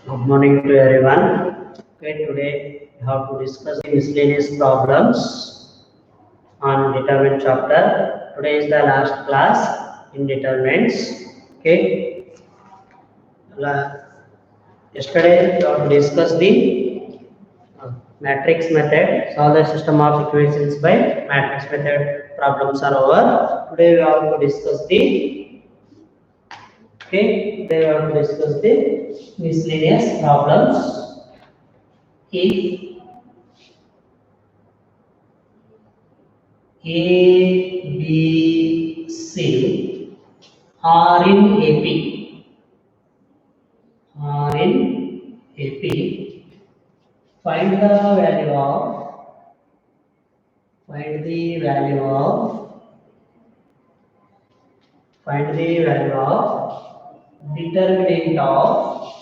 Good morning to everyone. Okay, today we have to discuss the miscellaneous problems on determinant chapter. Today is the last class in determinants. Okay, yesterday we have to discuss the matrix method, solve the system of equations by matrix method. Problems are over. Today we have to discuss the today we have to discuss the miscellaneous problems. If A, B, C are in AP, find the value of find the value of find the value of determinant of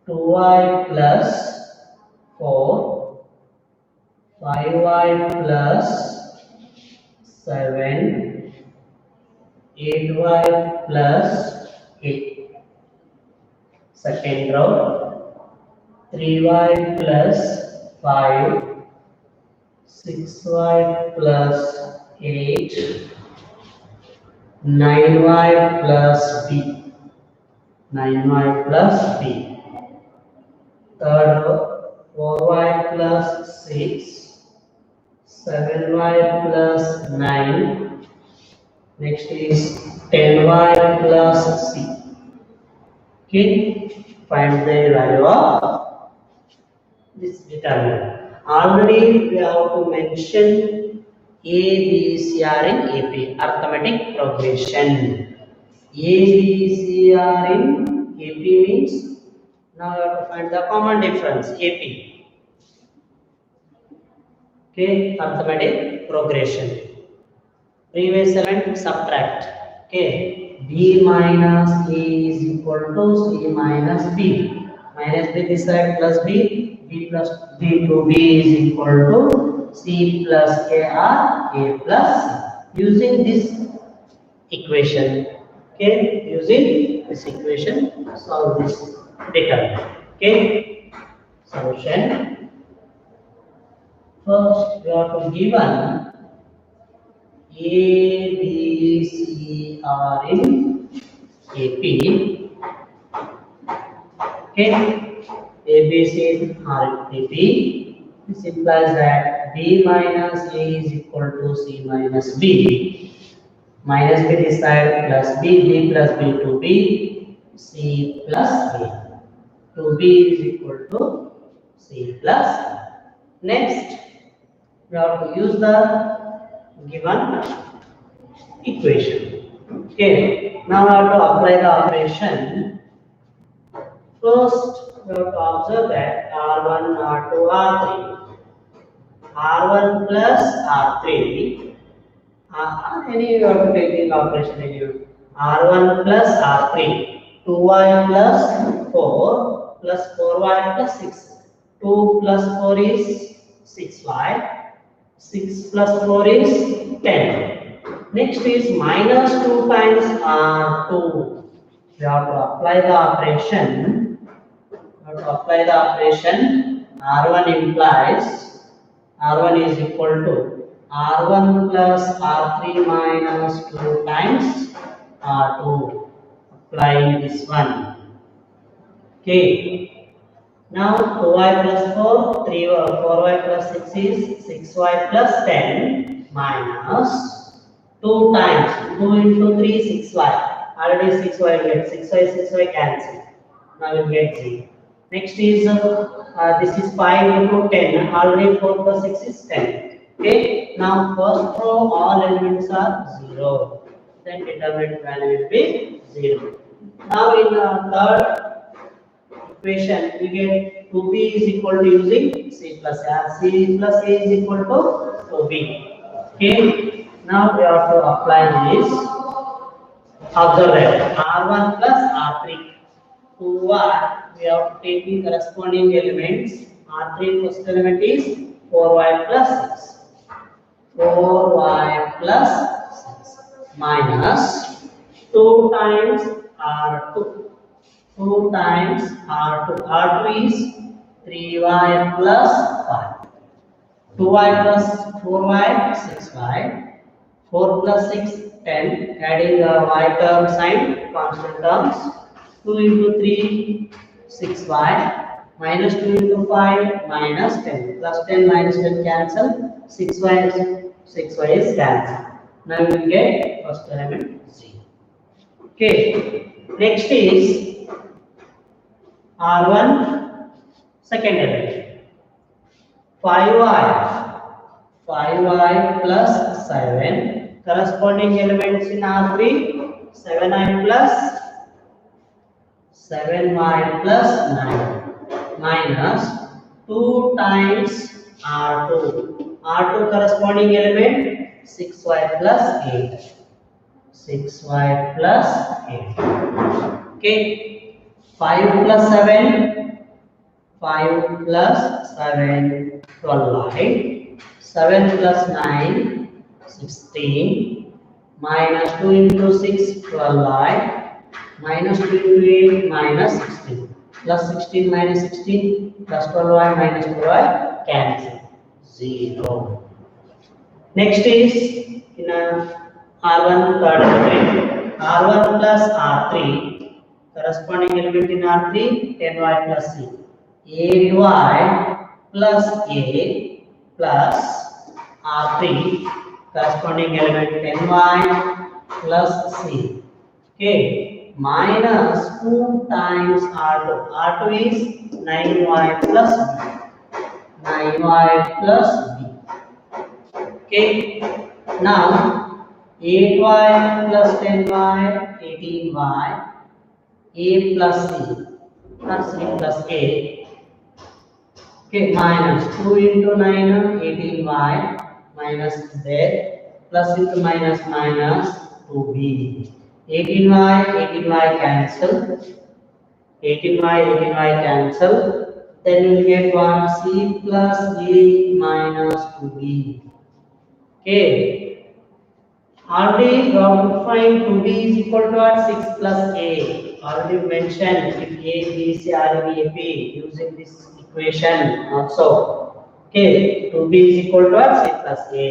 2y plus 4, 5y plus 7, 8y plus 8. Second row, 3y plus 5, 6y plus 8, 9y plus b. 9y plus b. Third row, 4y plus 6, 7y plus 9. Next is 10y plus c. Okay, find the value of this determinant. Already we have to mention A, B, C are in AP, arithmetic progression. A, B, C are in AP means now you have to find the common difference AP. Okay, arithmetic progression. Previous element subtract. Okay, B minus A is equal to C minus B. Minus B this side plus B. B plus B to B is equal to C plus A or A plus C. Using this equation. Okay, using this equation, solve this determinant. Okay, solution. First, we have to given A, B, C are in AP. Okay, A, B, C are in AP. This implies that B minus A is equal to C minus B. Minus B this side plus B, B plus B to B, C plus A. To B is equal to C plus A. Next, we have to use the given equation. Okay, now I have to apply the operation. First, we have to observe that R1, R2, R3. R1 plus R3. Any you have to take the operation in R1 plus R3. 2y plus 4 plus 4y plus 6. 2 plus 4 is 6y. 6 plus 4 is 10. Next is minus 2 times R2. We have to apply the operation. R1 implies R1 is equal to R1 plus R3 minus 2 times R2. Applying this one. Okay. Now 2y plus 4, 4y plus 6 is 6y plus 10 minus 2 times 2 into 3 6y. Already 6y get 6y cancel. Now you get 0. Next is this is 5 into 10. Already 4 plus 6 is 10. Okay. Now first row all elements are 0. Then determinant value will be 0. Now in third equation we get 2b is equal to using c plus a. C plus a is equal to 2b. Okay. Now we have to apply this. Observe that R1 plus R3. 2y we have to take the corresponding elements. R3 first element is 4y plus 6. 4y plus 6 minus 2 times R2. 2 times R2. R2 is 3y plus 5. 2y plus 4y, 6y. 4 plus 6, 10. Adding the y term sign, constant terms. 2 into 3, 6y. Minus 2 into 5, minus 10. Plus 10 minus 10 cancel. 6y is cancelled. Now you will get first element 0. Okay. Next is R1, second element. 5y plus 7. Corresponding elements in R3, 7y plus 9 minus 2 times R2. R2 corresponding element 6y plus 8. 6y plus 8. Okay. 5 plus 7. 5 plus 7, 12y. 7 plus 9, 16. Minus 2 into 6, 12y. Minus 2 into 8, minus 16. Plus 16 minus 16, plus 12y minus 12y, cancel. 0. Next is in R1 third element. R1 plus R3. Corresponding element in R3, 10y plus c. 8y plus a plus R3. Corresponding element 10y plus c. Okay. Minus 2 times R2. R2 is 9y plus b. 9y plus b. Okay. Now 8y plus 10y, 18y, a plus c, or c plus a. Okay, minus 2 into 9, 18y, minus there, plus into minus minus 2b. 18y cancel. 18y cancel. Then you will get what? C plus a minus 2b. Okay. Already we have to find 2b is equal to what? 6 plus a. Already mentioned if a, b, c are in a, b using this equation also. Okay. 2b is equal to what? 6 plus a.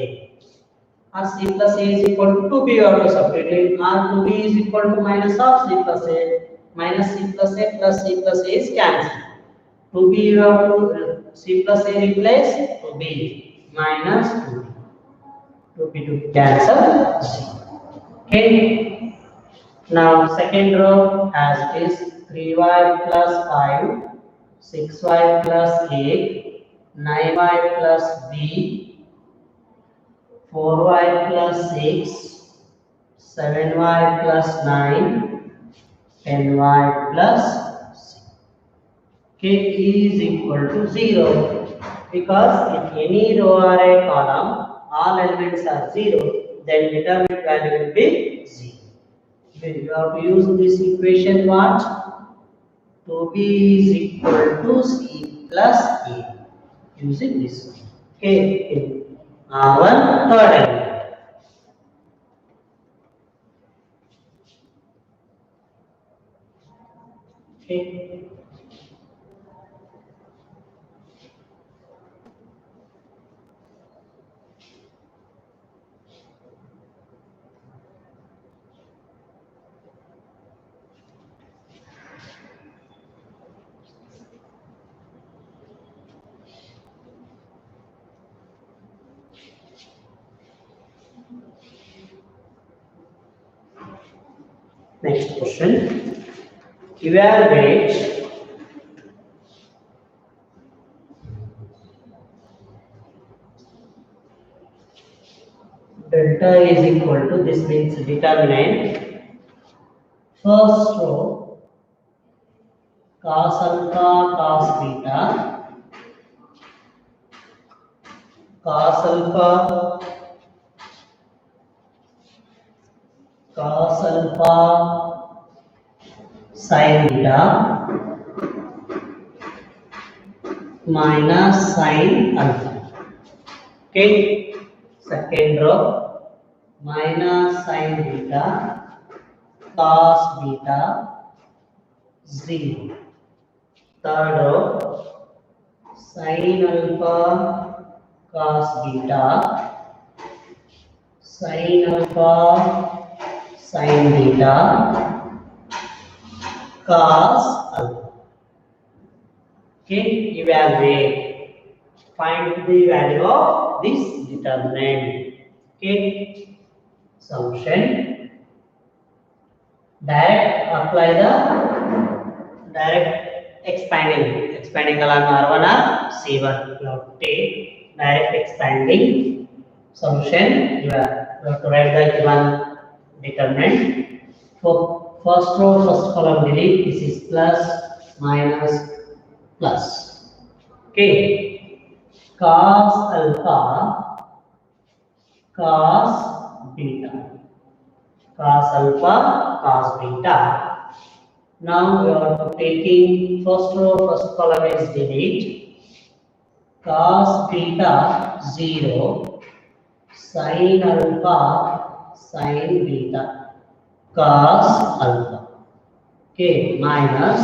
Or c plus a is equal to 2b you have to substitute. Or 2b is equal to minus of c plus a. Minus c plus a plus c plus a is cancelled. 2b you have to c plus a replace 2b minus 2b. 2b to cancel c. Okay. Now second row as it is 3y plus 5, 6y plus 8, 9y plus b, 4y plus 6, 7y plus 9, 10y plus c. Okay, is equal to 0 because if any row or a column all elements are 0, then determinant value will be 0. You have to use this equation what? 2b is equal to c plus a. Using this. Okay. R1 third element. Okay. Next question. Evaluate delta is equal to, this means determinant, first row cos alpha cos beta, cos alpha sin beta minus sin alpha. Okay. Second row minus sin beta cos beta 0. Third row, sin alpha cos beta, sin alpha sin beta, cos alpha. Okay, evaluate. Find the value of this determinant. Okay, solution. Apply the direct expanding along R1 or C1. You have to take direct expanding solution. You have to write the given determinant. For first row, first column delete. This is plus, minus, plus. Okay. Cos alpha, cos beta. Cos alpha, cos beta. Now we are taking first row, first column is delete. Cos beta 0, sin alpha, sin beta, cos alpha. Okay, minus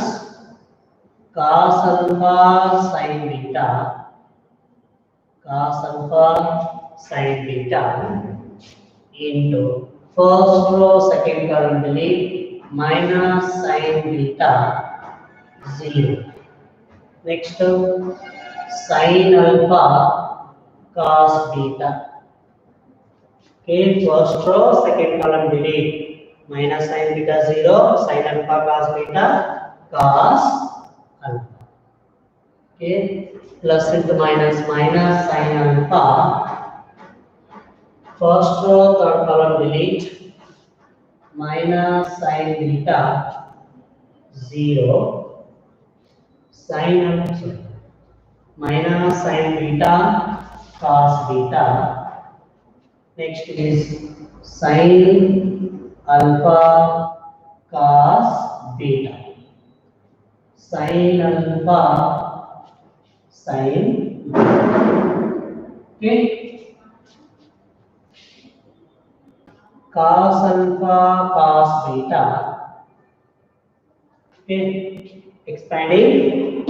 cos alpha, sin beta, cos alpha, sin beta into first row, second column delete, minus sin beta 0. Next, sin alpha cos beta. Okay, first row, second column delete, minus sin beta 0, sin alpha cos beta, cos alpha. Okay, plus into minus, minus sin alpha. First row, third column delete, minus sin beta 0, sin alpha, sorry, minus sin beta cos beta. Next is sin alpha cos beta, sin alpha sin beta. Okay, cos alpha cos beta. Okay, expanding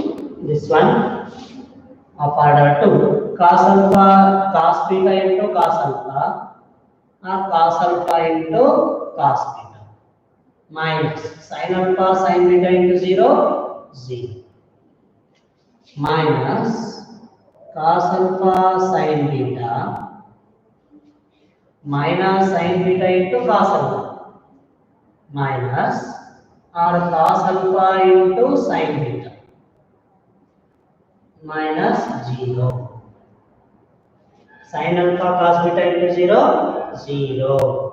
this one of order 2, cos alpha cos beta into cos alpha, or cos alpha into cos beta, minus sin alpha sin beta into 0, 0, minus cos alpha sin beta, minus sin beta into cos alpha, minus or cos alpha into sin beta, minus 0. Sin alpha cos beta into 0, 0.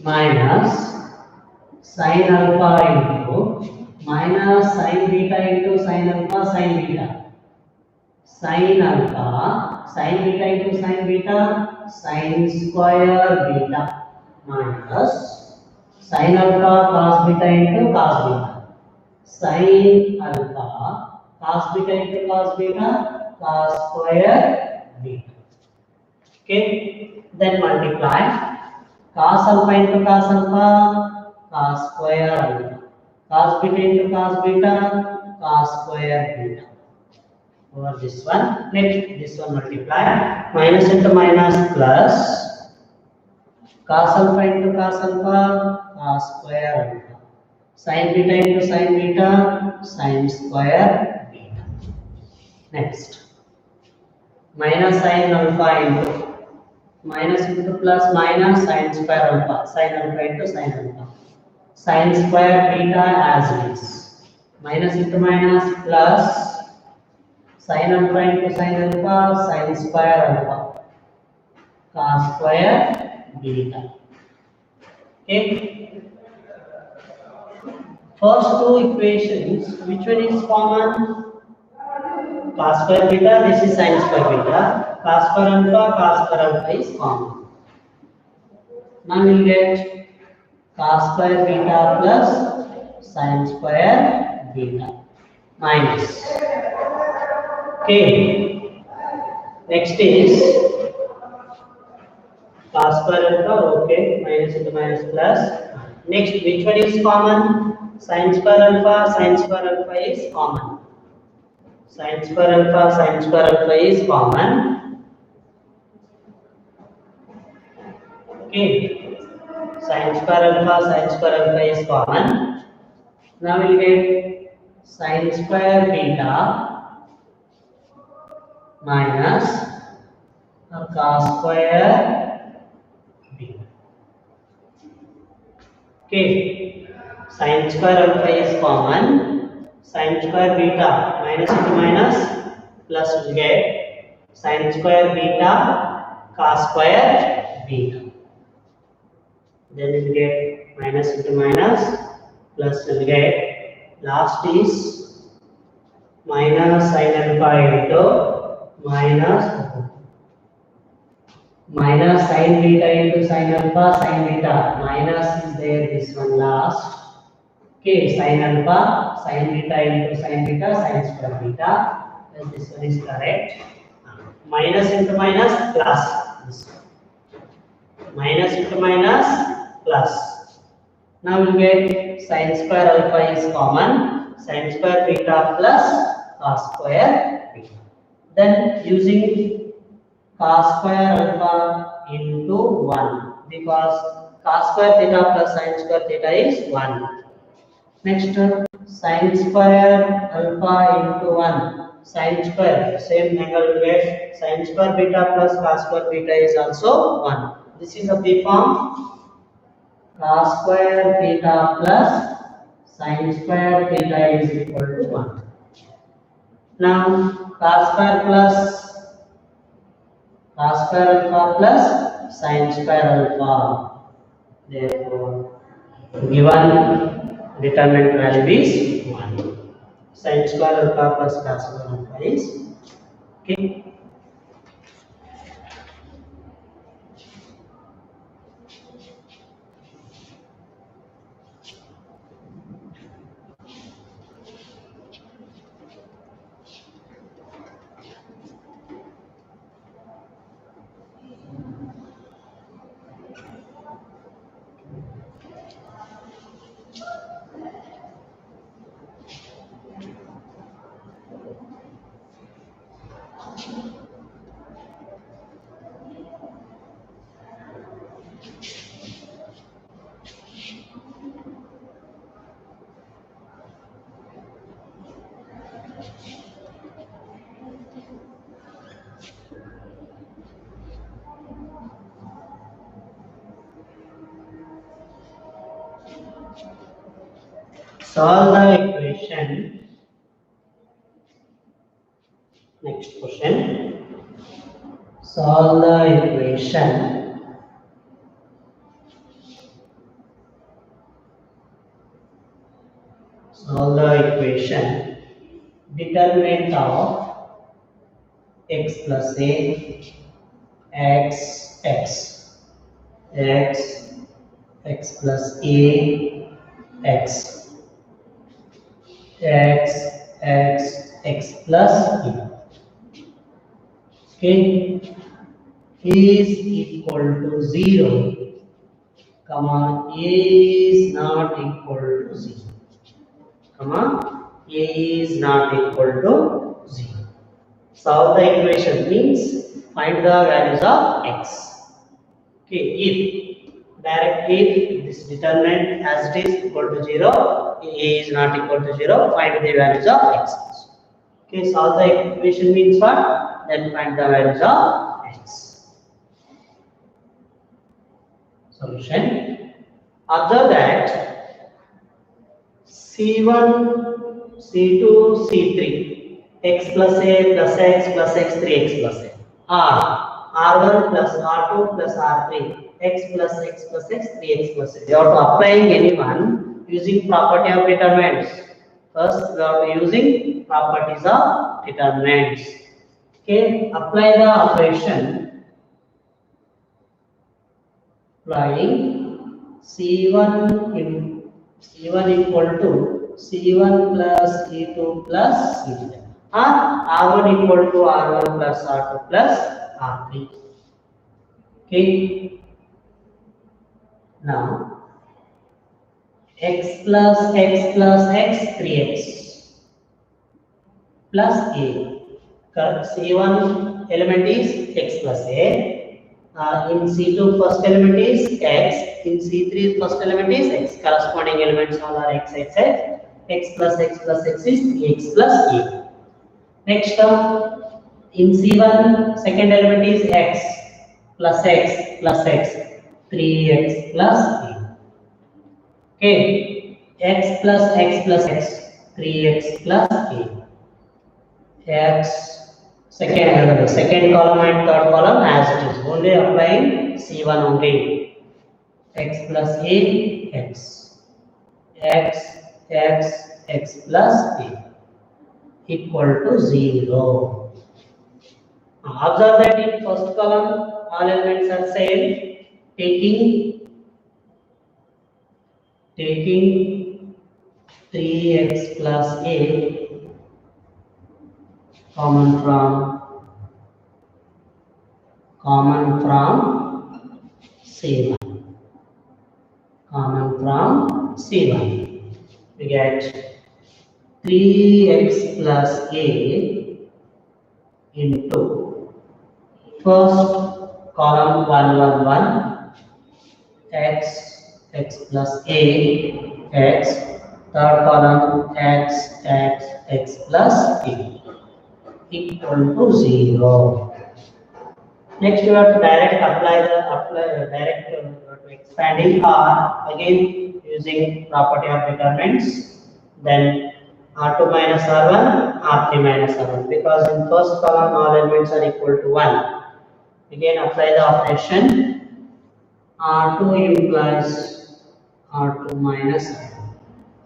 Minus sin alpha into minus sin beta into sin alpha sin beta. Sin alpha sin beta into sin beta, sin square beta, minus sin alpha cos beta into cos beta. Sin alpha cos beta into cos beta, cos square beta. Okay, then multiply cos alpha into cos alpha, cos square alpha, cos beta into cos beta, cos square beta. Over this one, next this one multiply, minus into minus plus, cos alpha into cos alpha, cos square alpha, sin beta into sin beta, sin square beta. Next, minus sin alpha into minus into plus, minus sin square alpha, sin alpha into sin alpha, sin square beta as it is, minus into minus plus sin alpha into sin alpha, sin square alpha, cos square beta. Okay, first two equations, which one is common? Cos square beta, this is sin square beta, cos square alpha is common. Now we will get cos square beta plus sin square beta minus. Okay, next is cos square alpha, okay, minus into minus plus. Next, which one is common? Sin square alpha is common. Sin square alpha is common. Okay. Sin square alpha is common. Now we'll get sin square beta minus cos square beta. Okay. Sin square alpha is common. Sin square beta minus into minus plus will get sin square beta cos square beta. Then we will get minus into minus plus will get last is minus sin alpha into minus sin beta into sin alpha sin beta minus is there this one last. Okay, sin alpha sin beta into sin beta sin square beta, and this one is correct. Minus into minus plus this one. Minus into minus plus. Now we will get sin square alpha is common, sin square beta plus cos square beta. Then using cos square alpha into 1 because cos square theta plus sin square theta is 1. Next, sin square alpha into 1. Sin square, same angle will get sin square beta plus cos square beta is also 1. This is a B form. Cos square theta plus sin square theta is equal to 1. Now, cos square alpha plus sin square alpha. Therefore, given determinant value is 1. Sin square alpha plus cos square alpha is okay. Solve the equation. Next question. Solve the equation. Solve the equation. Determinant of x plus a x x x x plus a x x x x plus b. Okay, is equal to 0, comma a is not equal to 0, comma a is not equal to 0. Solve the equation means find the values of x. Okay, if this determinant as it is equal to 0, a is not equal to 0, find the values of x. Okay, solve the equation means what? Then find the values of x. Solution. Observe that C1, C2, C3, x plus a plus x plus x 3x plus a, R1 plus R2 plus R3, x plus x plus x 3x plus a. We are to applying anyone using property of determinants. First, we are to using properties of determinants. Okay, apply the operation. Applying C1 equal to C1 plus C2 plus C3, or R1 equal to R1 plus R2 plus R3. Okay. Now x plus x plus x 3x plus a. C1 element is x plus a. In C2 first element is x. In C3 first element is x. Corresponding elements all are x, x, x. X plus x plus x is 3x plus a. Next term, in C1 second element is x plus x plus x 3x plus a. Okay, x plus x plus x 3x plus a. X second column and third column as it is, only applying C1 only. X plus a x x x x plus a equal to 0. Observe that in first column all elements are same. Taking 3x plus a common from C1. Common from C1. We get 3x plus a into first column 1 1 1 x plus a x, third column x plus a equal to 0. Next you have to to expanding r again using property of determinants. Then r2 minus r1, r3 minus r1, because in first column all elements are equal to 1. Again apply the operation. R2 implies R2 minus R1,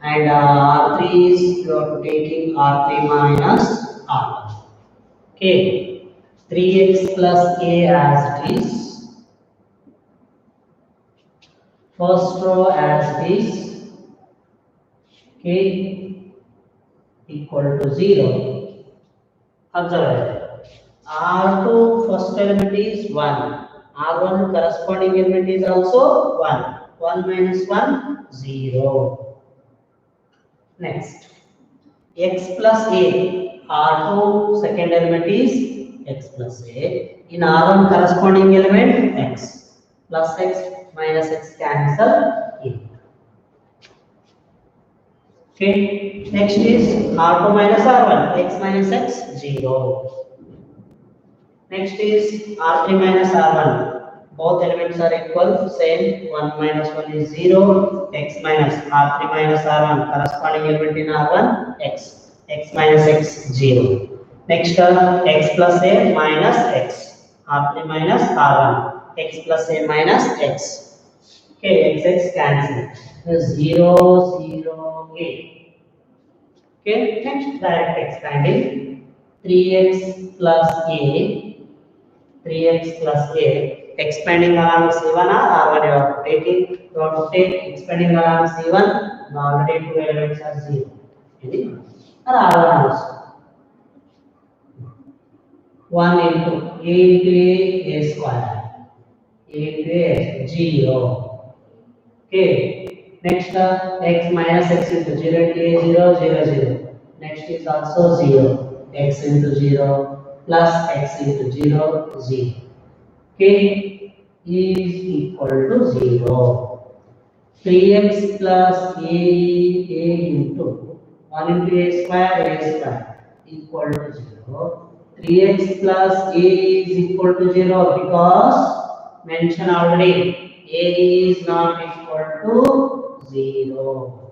and R3 is you are taking R3 minus R1. Okay, 3x plus a as it is, first row as it is, okay, equal to 0. Observe R2 first element is 1. R1 corresponding element is also 1. 1 minus 1, 0. Next, x plus a. R2 second element is x plus a. In R1 corresponding element x. Plus x minus x cancel a. Okay. Next is R2 minus R1. X minus x 0. Next is R3 minus R1. Both elements are equal, same. 1 minus 1 is 0. X minus R3 minus R1. Corresponding element in R1, x. X minus x 0. Next term, x plus a minus x. R3 minus R1. X plus a minus x. Okay, x cancel. 0, 0, a. Okay, next direct expanding. 3x plus a. 3x plus a, expanding along C1 or R1 you are taking, you have to take expanding along C1, already two elements are 0. Or R1 also. 1 into a square. A into a 0. Okay. Next x minus x into 0 into a 0, 0, 0. Next is also 0. X into 0 plus x into 0, 0. K is equal to 0. 3x plus a into 1 into a square equal to 0. 3x plus a is equal to 0 because mentioned already a is not equal to 0.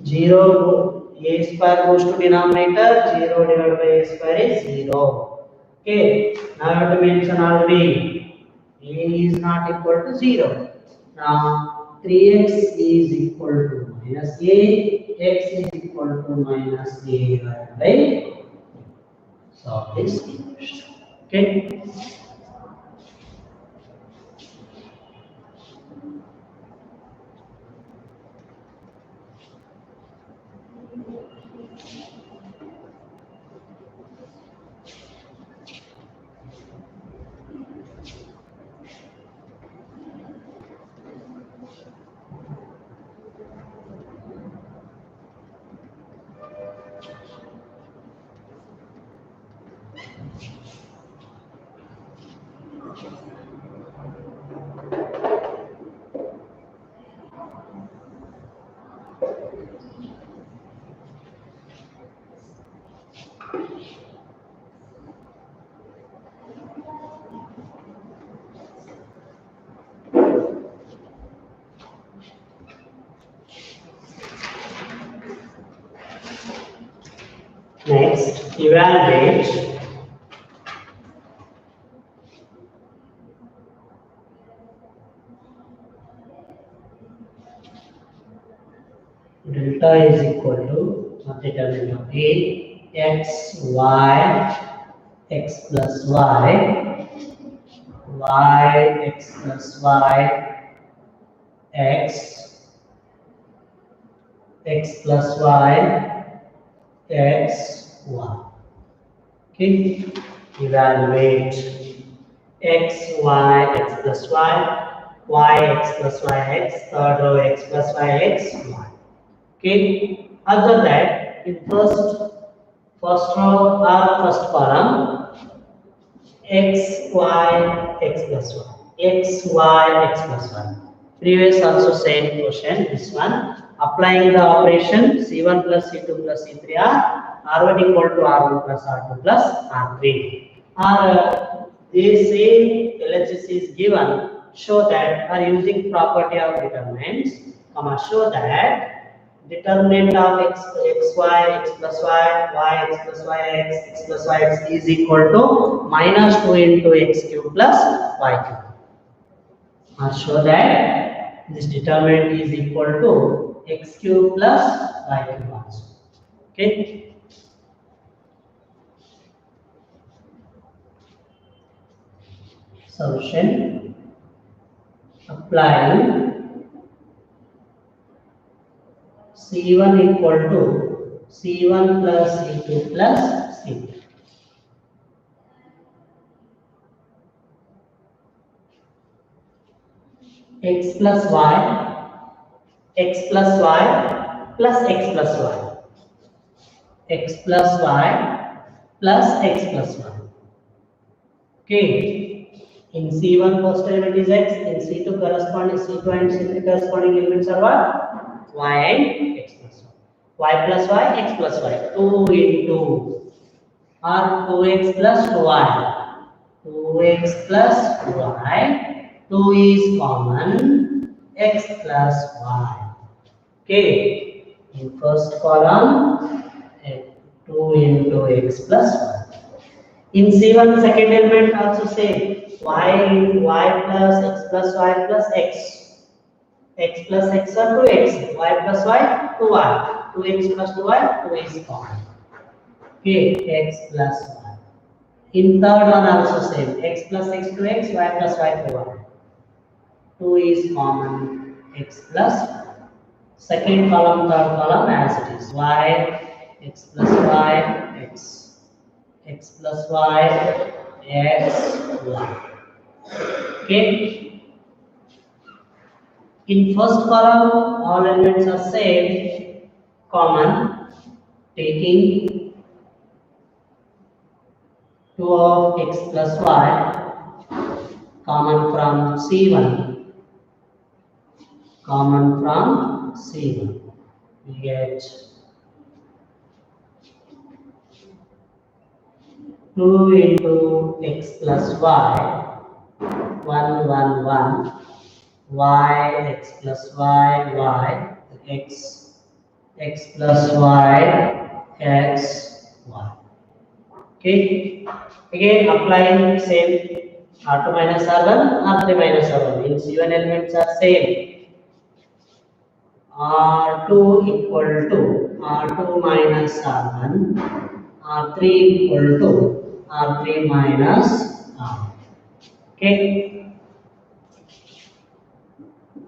0 a square goes to denominator, 0 divided by a square is 0. Okay, now I have to mention already a is not equal to 0. Now 3x is equal to minus a, x is equal to minus a divided by, solve this equation. Okay. Next, evaluate delta is equal to determinant of A, x, y, x plus y, y, x plus y, x, x plus y, x, y. Okay, evaluate x, y, x plus y, x plus y, x, third row x plus y, x, y. Okay, other that in first row or first column x, y, x plus y, x, y, x plus y. Previous also same question, this one. Applying the operation C1 plus C2 plus C3 are R1 equal to R1 plus R2 plus R3. Or they say LHS is given, show that are using property of determinants, show that determinant of x y, x plus y, x plus y, x plus y, x is equal to minus 2 into x cube plus y cube. Or show that this determinant is equal to x cube plus y cube also. Okay. Solution. Applying C1 equal to C1 plus C2 plus C3. X plus y, x plus y plus x plus y, x plus y plus x plus y. Okay. In C1 first element is x, in C2 corresponding C2 and C3 corresponding elements are what? Y and x plus y. Y plus y, x plus y. 2 into or 2x plus 2y. 2x plus y. 2 is common. X plus y. Okay. In first column, 2 into x plus y. In C1 second element also same. Y plus x plus y plus x. X plus x or 2x. Y plus y, 2y. 2x plus 2y, 2 is common. Okay, x plus y. In third one also same. X plus x to x, y plus y to y. 2 is common. X plus y. Second column, third column as it is. Y, x plus y, x. X plus y, x, y. Okay. In first column, all elements are same, common, taking 2 of x plus y, common from C1, common from C1. We get 2 into x plus y, 1, 1, 1. Y, x plus y, x plus y, x, y. Okay. Again, applying same R2 minus R1, R3 minus R1. In C1 elements are same. R2 equal to R2 minus R1, R3 equal to R3 minus R1. Okay.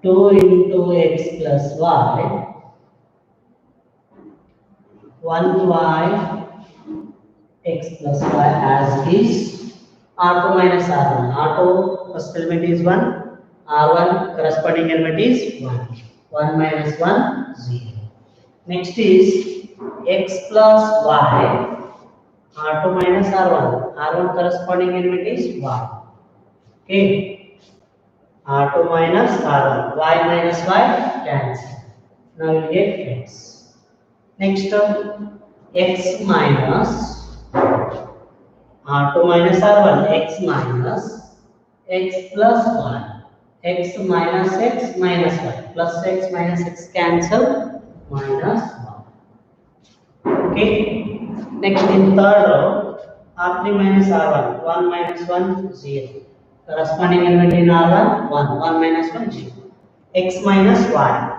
2 into x plus y, 1y, x plus y as is, R2 minus R1. R2 first element is 1, R1 corresponding element is 1. 1 minus 1, 0. Next is x plus y, R2 minus R1. R1 corresponding element is 1. Okay. R2 minus R1, y minus y, cancel. Now you get x. Next term, x minus R2 minus R1, x minus x plus 1, x minus x minus 1, plus x minus x cancel, minus 1. Okay. Next in third row, R3 minus R1, 1 minus 1, 0. Corresponding element in R1, 1, 1 minus 1, 0. X minus y.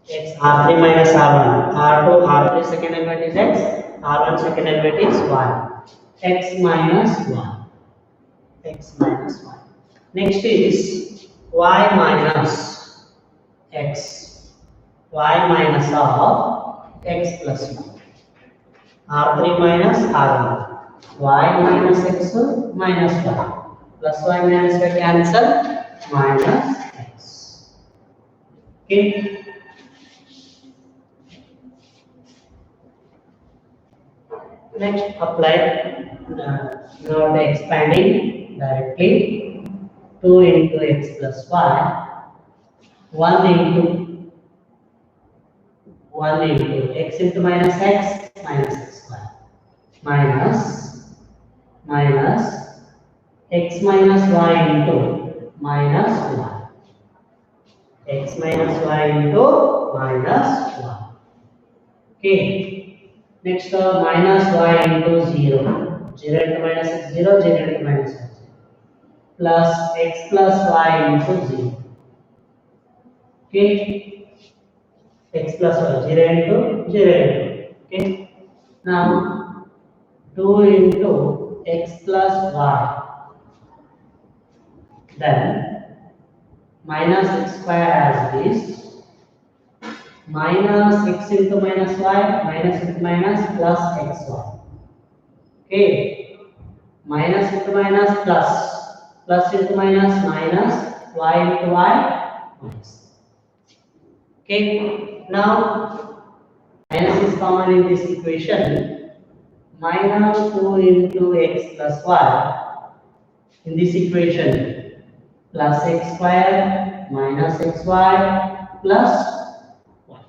X R3 minus R1, R2, R3 second element is x, R1 second element is y. X minus y. X minus y. Next is y minus x. Y minus of x plus 1. R3 minus R1. Y minus x minus y. Plus y minus y cancel, minus x. Okay. Next, apply now the expanding directly 2 into x plus y, 1 into x into minus x square minus x minus y into minus y, x minus y into minus y. Okay. Next, minus y into 0. 0 into minus x 0, 0 into minus y 0. Plus x plus y into 0. Okay. X plus y 0 into 0 into. Okay. Now 2 into x plus y. Then minus x square as this. Minus x into minus y, minus into minus plus xy. Okay. Minus into minus plus into minus minus, y into y minus. Okay. Now minus is common in this equation. Minus 2 into x plus y in this equation, plus x square minus xy plus y.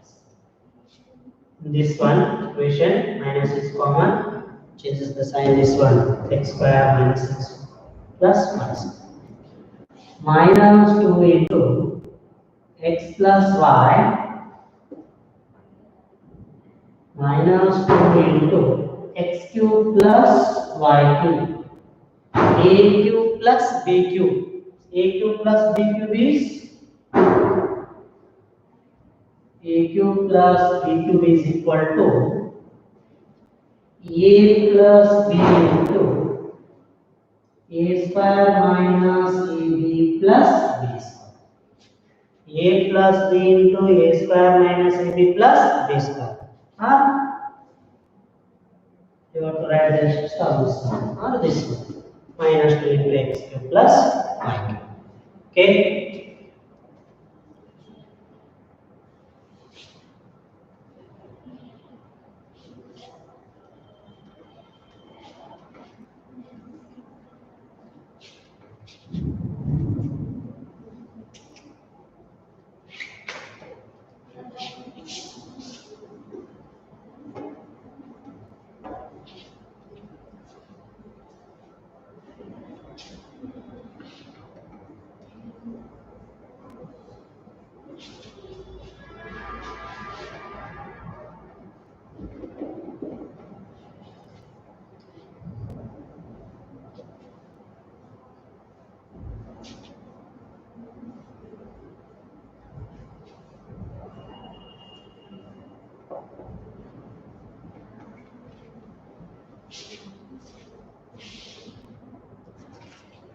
In this one equation, minus is common, changes the sign. This one, x square minus x plus y. Minus 2 into x plus y minus 2 into x cube plus y cube. A cube plus b cube. A cube plus b cube is a cube plus b cube is equal to a plus b into a square minus ab plus b square. A plus b into a square minus ab plus b square. You have to write the steps of this one or this one. Minus 2 into x cube plus y cube. Okay.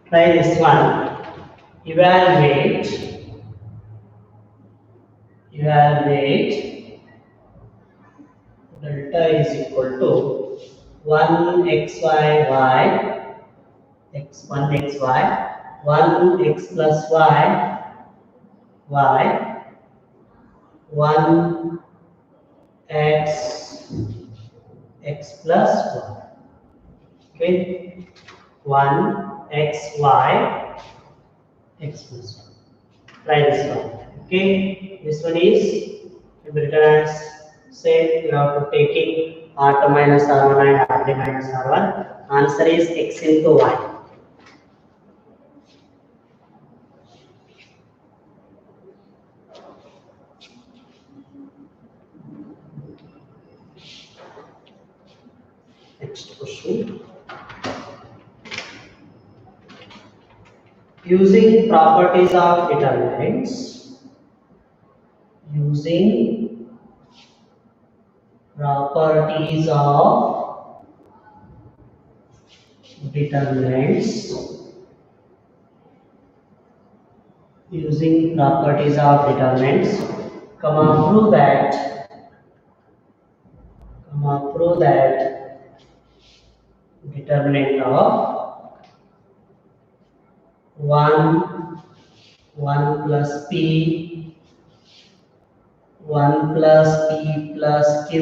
Try this one. Evaluate delta is equal to 1 xy x 1 xy 1 x plus y 1 x plus y. Okay, 1 x y x plus 1. Try this one. Okay, this one is written as same. You have to taking R2 minus R1 and R3 minus R1. Answer is x into y. Next question. Using properties of determinants. Using properties of determinants. Using properties of determinants. Prove that determinant of 1 plus p 1 plus p plus q,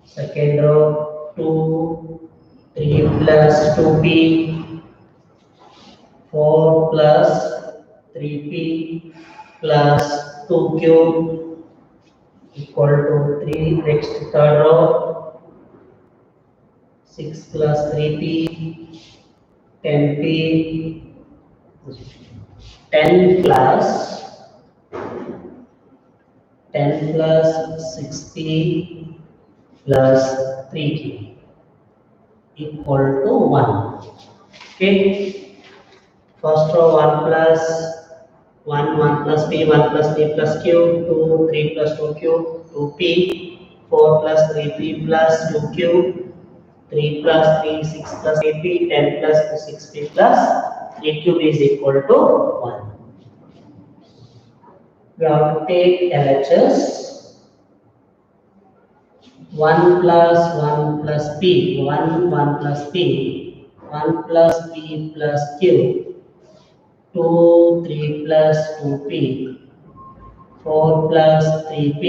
second row 2 3 plus 2p 4 plus 3p plus 2q equal to 3. Next third row 6 plus 3p 10p 10 plus 6p plus 3p equal to 1. Okay. First row 1 plus 1 plus p 1 plus p plus q 2 3 plus 2q 2p 4 plus 3p plus 2q 3 plus 3 6 plus 8p 10 plus 6p plus 3q is equal to 1. We have to take LHS. 1 plus p 1 plus p 1 plus p plus q 2 3 plus 2p 4 plus 3p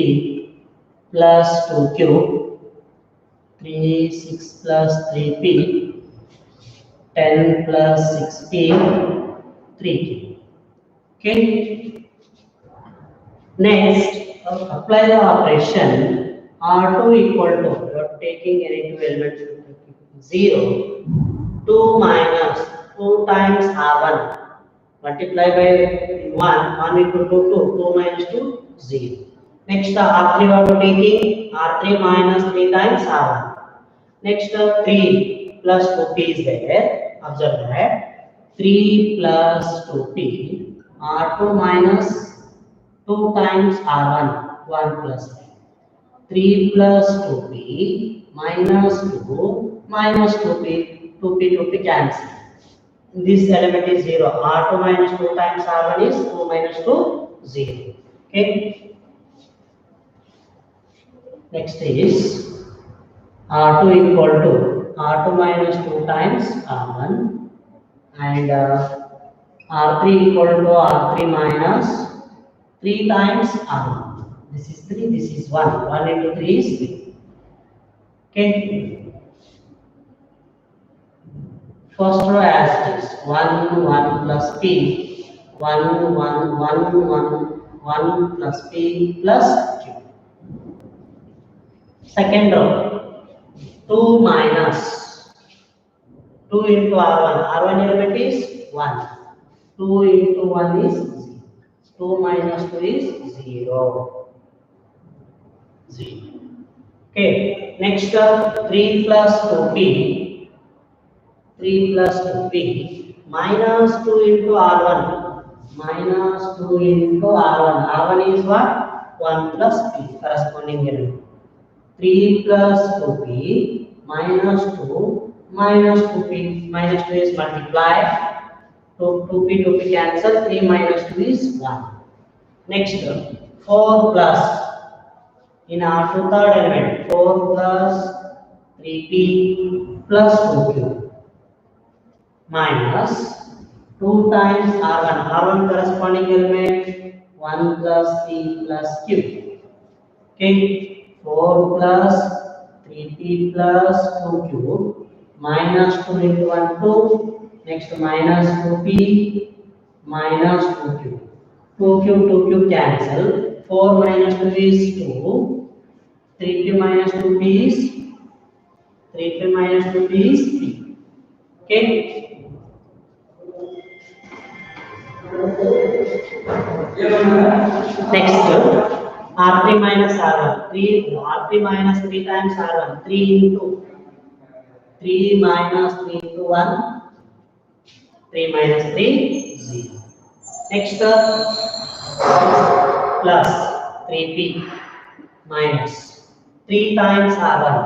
plus 2q 3 6 plus 3p 10 plus 6p 3q. Okay. Next, apply the operation R2 equal to, you are taking any two elements 0, 2 minus 2 times R1 multiply by 1 into 2, 2 minus 2, 0. Next, R3 we are taking R3 minus 3 times R1. Next, 3 plus 2p is there. Observe that 3 plus 2p R2 minus 2 times R1, 1 plus 3 plus 2p minus 2 minus 2p, 2p cancel. This element is 0. R2 minus 2 times R1 is 2 minus 2, 0. Okay. Next is R2 equal to R2 minus 2 times R1 and R3 equal to R3 minus 3 times R1. This is 3, this is 1. 1 into 3 is 3. Okay. First row as it is 1 1 plus p 1 1 1 1 1 plus p plus q. Second row 2 minus 2 into R1. R1 element is 1. 2 into 1 is 0. 2 minus 2 is 0. 0. Okay. Next 3 plus 2p. 3 plus 2p minus 2 into R1. Minus 2 into R1. R1 is what? 1 plus p corresponding element. 3 plus 2p minus 2 minus 2p. Minus 2 is multiplied. 2p cancel. 3 minus 2 is 1. Next 4 plus in R2 third element 4 plus 3p plus 2q minus 2 times R1. R1 corresponding element 1 plus p plus q. Okay. 4 plus 3p plus 2q minus 2 into 1 2. Next minus 2p minus 2q. 2q cancel. 4 minus 2 is 2. 3p minus 2p is 3p minus 2p is p. Okay. Next, R3 minus R1. 3 R3 minus 3 times R1. 3 into 3 minus 3 into 1. 3 minus 3, 0. Next, plus 3p minus 3 times R1.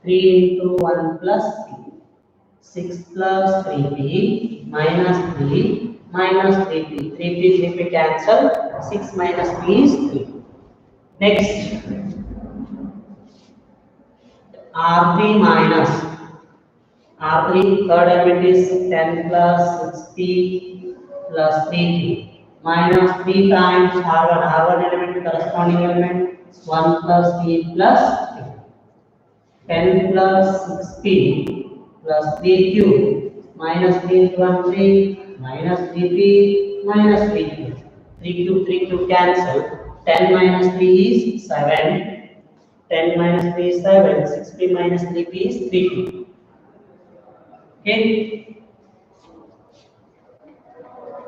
3 into 1 plus p. 6 plus 3p minus 3 minus 3p. 3p cancel. 6 minus p is 3. Next, R3 minus R3, third element is 10 plus 6p plus 3p minus 3 times R1. R1 element corresponding element 1 plus p plus 3. 10 plus 6p plus 3q minus 3 into 1 3 minus 3p minus 3q. 3q cancel. 10 minus 3 is 7. 10 minus 3 is 7. 6p minus 3p is 3p. Okay.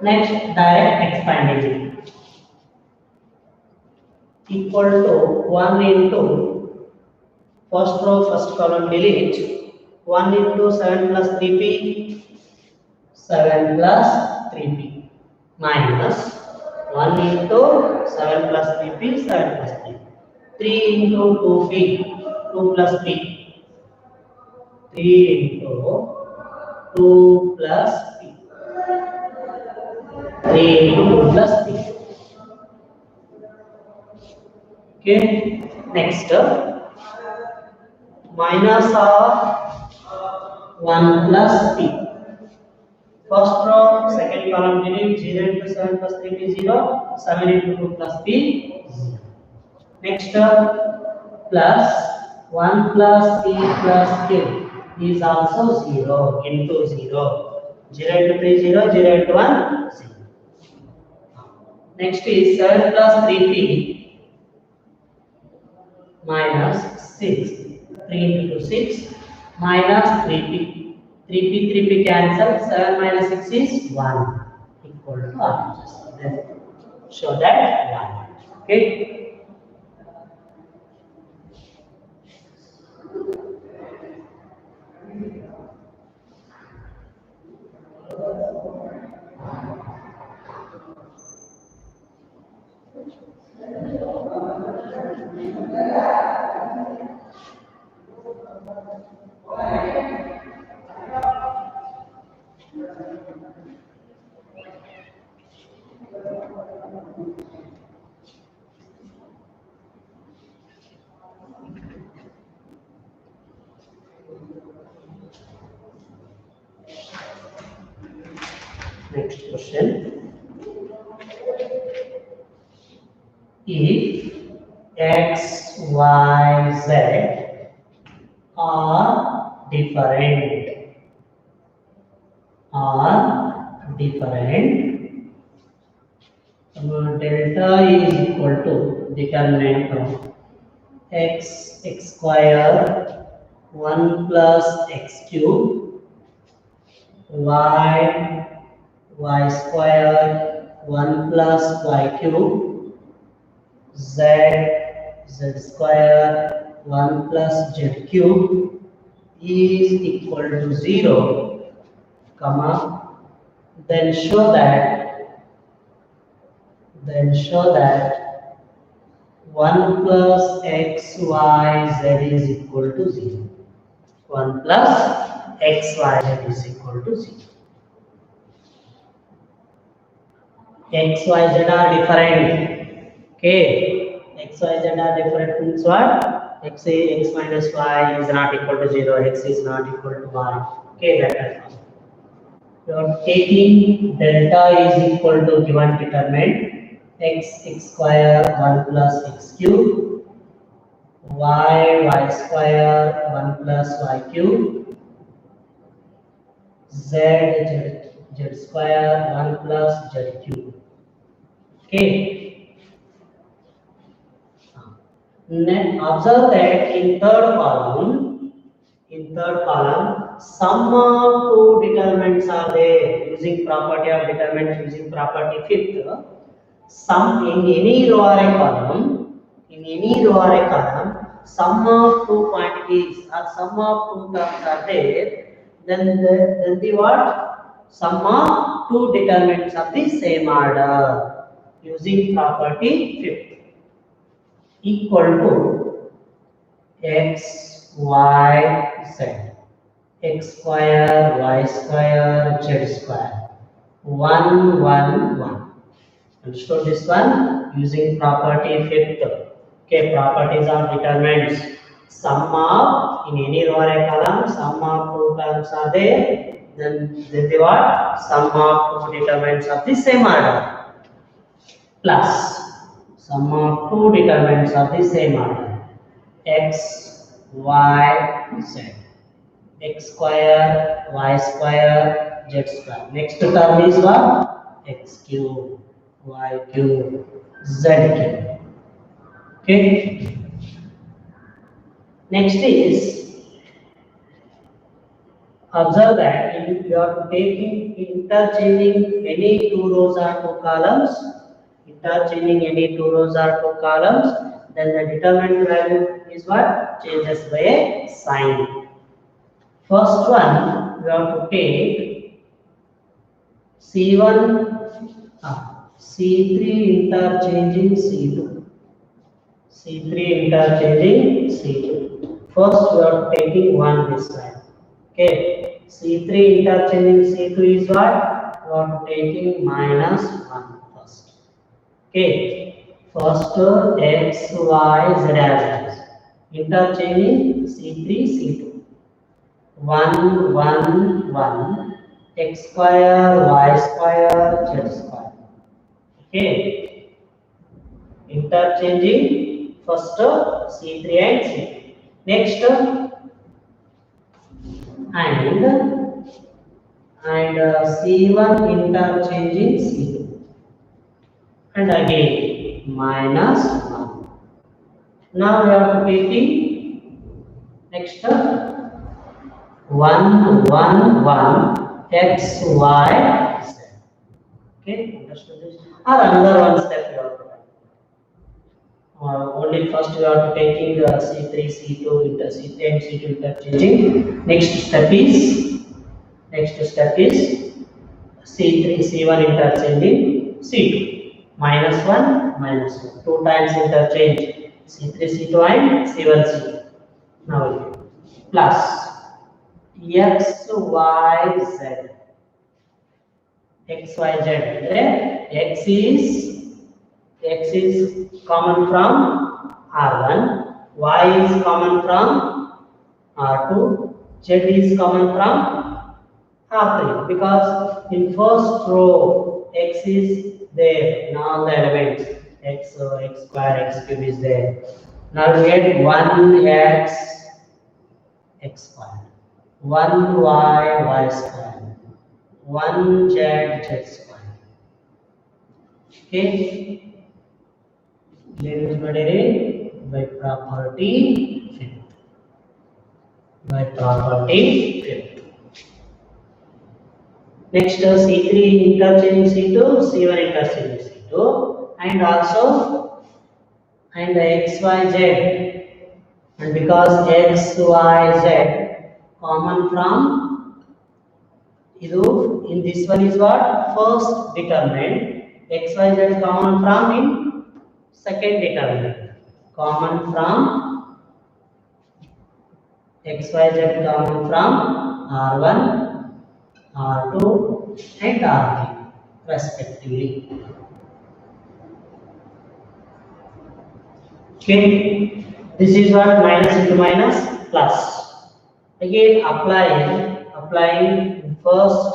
Next, direct expanding equal to 1 into first row, first column delete 1 into 7 plus 3p, 7 plus 3p minus 1 into 7 plus 3p, 7 plus 3. 3 into 2p, 2 plus p. 3 into 2 plus p. 3 into 2 plus p. Okay. Next, minus of 1 plus p. First row, second column delete 0 into 7 plus 3p 0. 7 into 2 plus p 0. Next, plus 1 plus p plus q is also 0 into 0. 0 into 3 0, 0 into 1 0. Next is 7 plus 3p minus 6. 3 into 2 6 minus 3p. 3p cancel. 7 minus 6 is 1 equal to 1. Then show that 1. Okay. Next question. If x, y, z are different, delta is equal to determinant of x square 1 plus x cube, y square 1 plus y cube, z square 1 plus z cube is equal to 0, comma, then show that 1 plus x y z is equal to 0. 1 plus x y z is equal to 0. X y z are different. Okay, x y z are different means what? X minus y is not equal to 0. X is not equal to y. Okay, that is all. You are taking delta is equal to given determinant x square 1 plus x cube, y square 1 plus y cube, z square 1 plus z cube. Okay. Observe that in third column, sum of two determinants are there using property of determinant using property fifth. Sum in any row or a column, sum of two quantities or sum of two terms are there, then the what? Sum of two determinants of the same order using property fifth equal to x, y, z. X square, y square, z square. 1, 1, 1. Understood this one? Using property fifth. Okay, properties of determinants. Sum of, in any row or a column, sum of two terms are there. Then the what? Sum of two determinants of the same order. Plus sum of two determinants of the same order. X, y, z. X square, y square, z square. Next term is what? X cube, y cube, z cube. Okay. Next is observe that if you are taking interchanging any two rows or two columns, then the determinant value is what? Changes by a sign. First one, we have to take C1, C3 interchanging C2. C3 interchanging C2. First, we are taking one this time. Okay. C3 interchanging C2 is what? We are taking minus 1 first. Okay. First, X, Y, Z as interchanging C3, C2. 1, 1, 1, x square, y square, z square. Okay. Interchanging first C3 and C2. Next, and C1 interchanging C2. And again, minus 1. Now we are taking next 1, 1, 1, x, y, z. Okay, understood this? Or another one step you have to do. Only first you are taking C3, C2 into C3 and C2 interchanging. Next step is C3, C1 interchanging C2. Minus 1, minus 1. Two times interchange C3, C2 and C1, C2. Now plus x, y, z. X, y, z. X is common from R1, Y is common from R2, Z is common from R3 because in first row X is there in all the elements. X square, X cube is there. Now we get 1x, X square, 1y, Y square, 1z, Z square. Okay. By property fifth. Next, C3 interchanging C2, C1 interchanging C2, and also X, Y, Z. And because X, Y, Z common from in this one is what? First determinant. X, Y, Z common from in second determinant. Common from X, Y, Z common from R1, R2 and R3 respectively. Okay, this is what minus into minus plus. Again applying first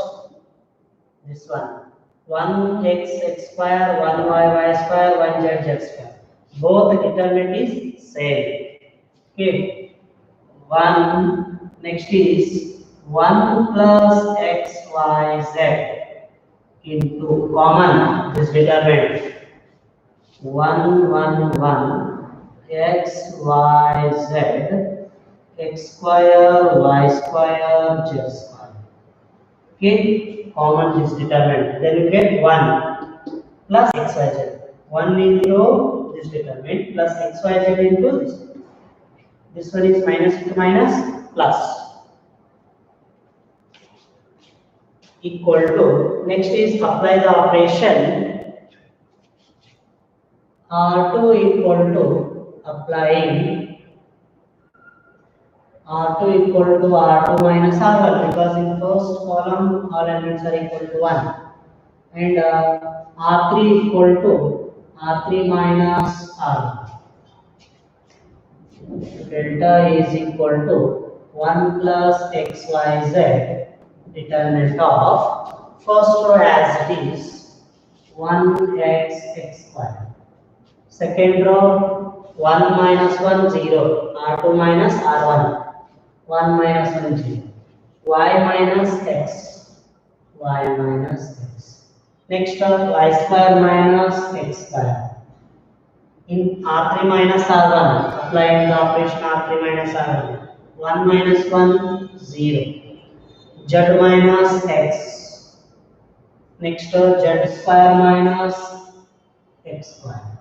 this one. 1x square, 1y square, 1z square. Both determinant is same. Okay. Next is 1 plus xyz into common this determinant. 1, 1, 1 x, y, z, x square, y square, z square. Okay, common this determinant. Then you get 1 plus x, y, z. 1 into this determinant plus x, y, z into this. This one is minus into minus plus equal to. Next is apply the operation R2 equal to applying R2 equal to R2 minus R1 because in first column all elements are equal to 1 and R3 equal to R3 minus R1. Delta is equal to 1 plus xyz determinant of first row as it is 1x square. Second row 1 minus 1 0 R2 minus R1 1 minus 1 0 y minus x y minus x. Next y square minus x square. In R3 minus R1, applying the operation R3 minus R1. 1 minus 1, 0. Z minus x. Next, Z square minus x square.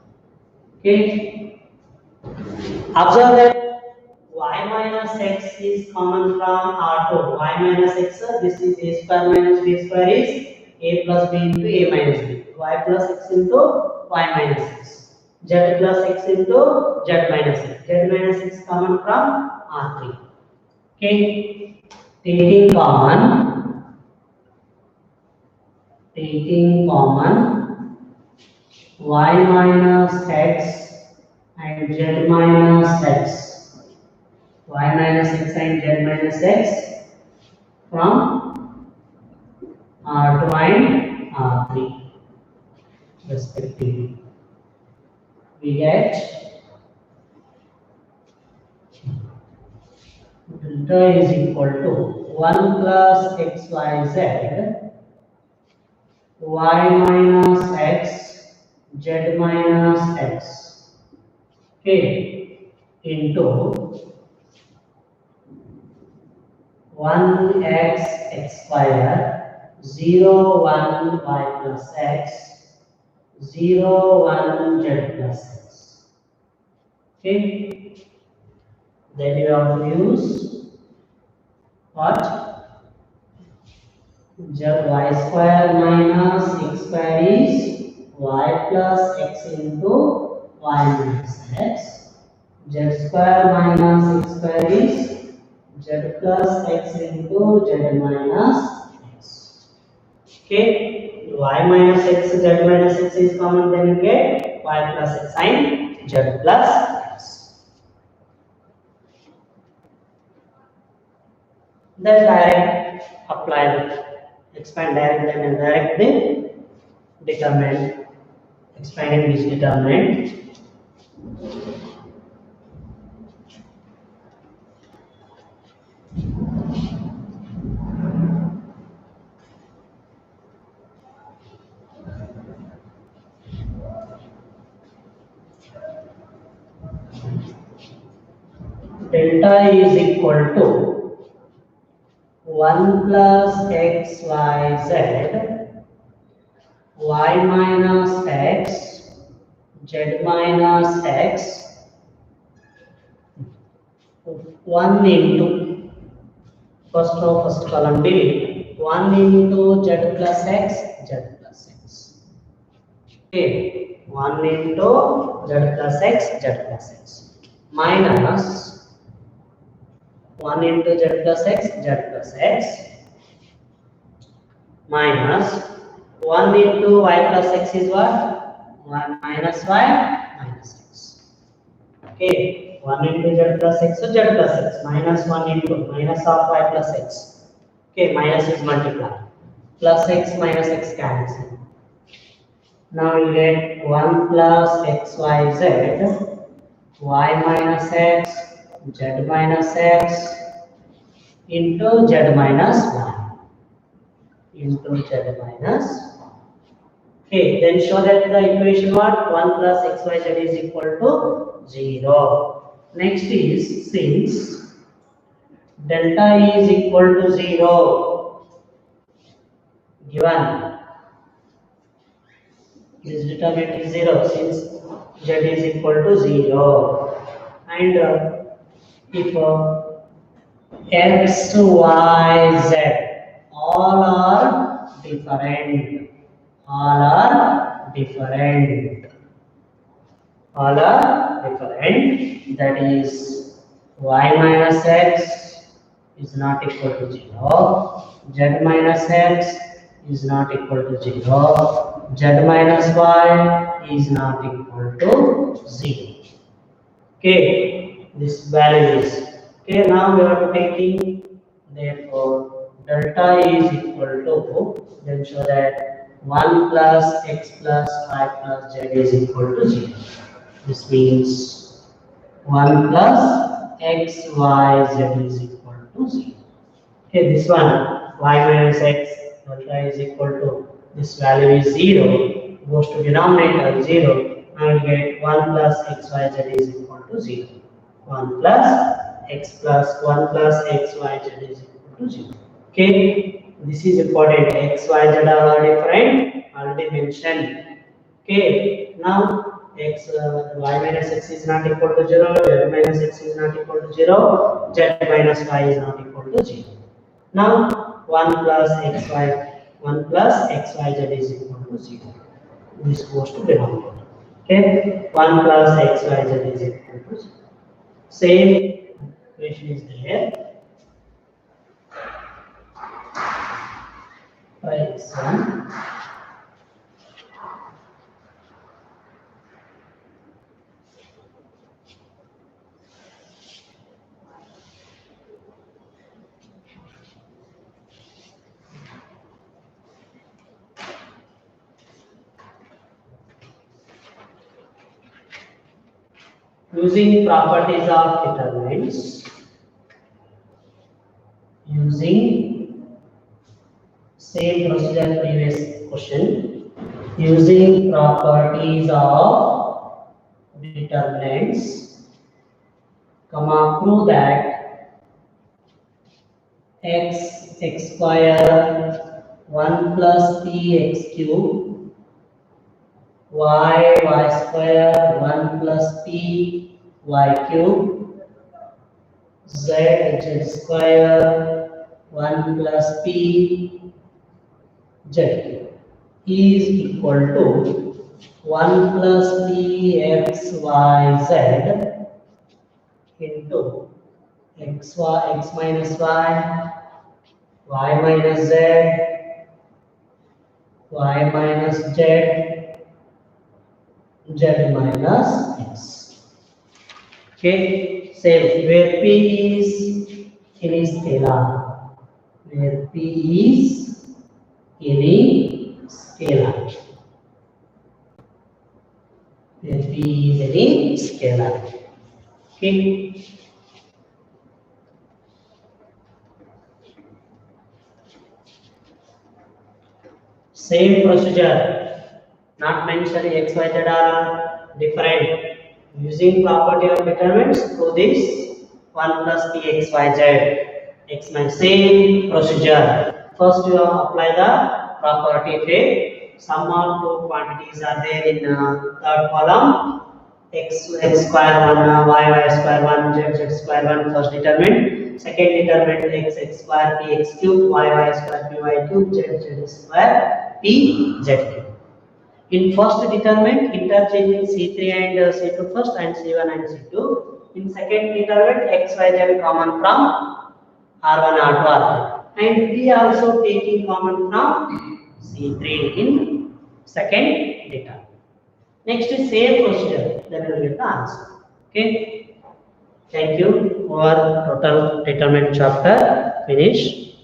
Okay. Observe that y minus x is common from R2. Y minus x, this is a square minus b square is a plus b into a minus b. Y plus x into y minus x. Z plus x into z minus x. Z minus x common from R3. Okay. Taking common y minus x and z minus x. Y minus x and z minus x from R2 and R3 respectively. We get delta is equal to 1 plus xyz y minus x z minus x, okay, into 1x x square 0 1 y plus x 0 1 z plus x. Okay, then you have to use what? Z y square minus x square is y plus x into y minus x. Z square minus x square is z plus x into z minus x. Okay, y minus x, z minus x is common, then you get y plus x and z plus x. Then direct apply, expand direct and direct the determinant, expanding this determinant. Delta is equal to 1 plus x y z y minus x z minus x 1 into first row first column delete 1 into z plus x z plus x. Okay, 1 into z plus x z plus x minus 1 into z plus x z plus x minus 1 into y plus x is what? 1 minus y minus x. Okay, 1 into z plus x, so z plus x minus 1 into minus of y plus x. Okay, minus is multiply. Plus x minus x cancel. Now we get 1 plus x y z y minus x z minus x into z minus y into z minus y. Okay, then show that the equation what 1 plus xyz is equal to 0. Next is since delta is equal to 0 given this determinant is 0 since z is equal to 0 and if x, y, z all are different. All are different. All are different. That is y minus x is not equal to 0. Z minus x is not equal to 0. Z minus y is not equal to 0. Okay, this value is okay. Now we are taking therefore delta is equal to then show that 1 plus x plus y plus z is equal to 0. This means 1 plus x y z is equal to 0. Okay, this one y minus x delta is equal to this value is 0 goes to denominator 0 and get 1 plus x y z is equal to 0. 1 plus x plus 1 plus x y z is equal to 0. Okay, this is important. X y z are different already mentioned. Okay, now x y minus x is not equal to 0, z minus x is not equal to 0, z minus y is not equal to 0. Now 1 plus xy 1 plus xyz is equal to 0. This goes to denominator. Okay, 1 plus xyz is equal to 0. Same equation is there. Try this one. Using properties of determinants. Using same procedure previous question. Using properties of determinants, prove that x square 1 plus p x cube y square 1 plus p y cube z square 1 plus p z cube is equal to 1 plus p x y z into x minus y minus z, y minus z, z minus x. Okay, same where p is any scalar, where p is any scalar, where p is any scalar. Okay. Same procedure, not mentioning x, y, z are different. Using property of determinants, prove this 1 plus p x, y, z. X minus same procedure. First you apply the property of a sum of two quantities are there in third column. X square 1, y square 1, z square 1 first determinant. Second determinant x square p x cube, y square p y cube, z square p z cube. In first determinant, interchanging C3 and C2 first and C1 and C2. In second determinant, x, y, z common from R1, R2, R3. And we also taking common from C3 in second determinant. Next is same procedure, then we will get the answer. Okay. Thank you. Our total determinant chapter finished.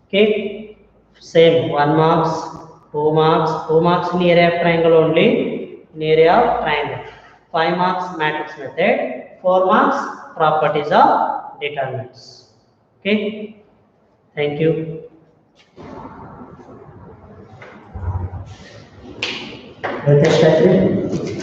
Okay. Same 1 marks, 2 marks in area of triangle only, in area of triangle. 5 marks matrix method, 4 marks properties of determinants. Okay. Thank you. Yotesh Shastri.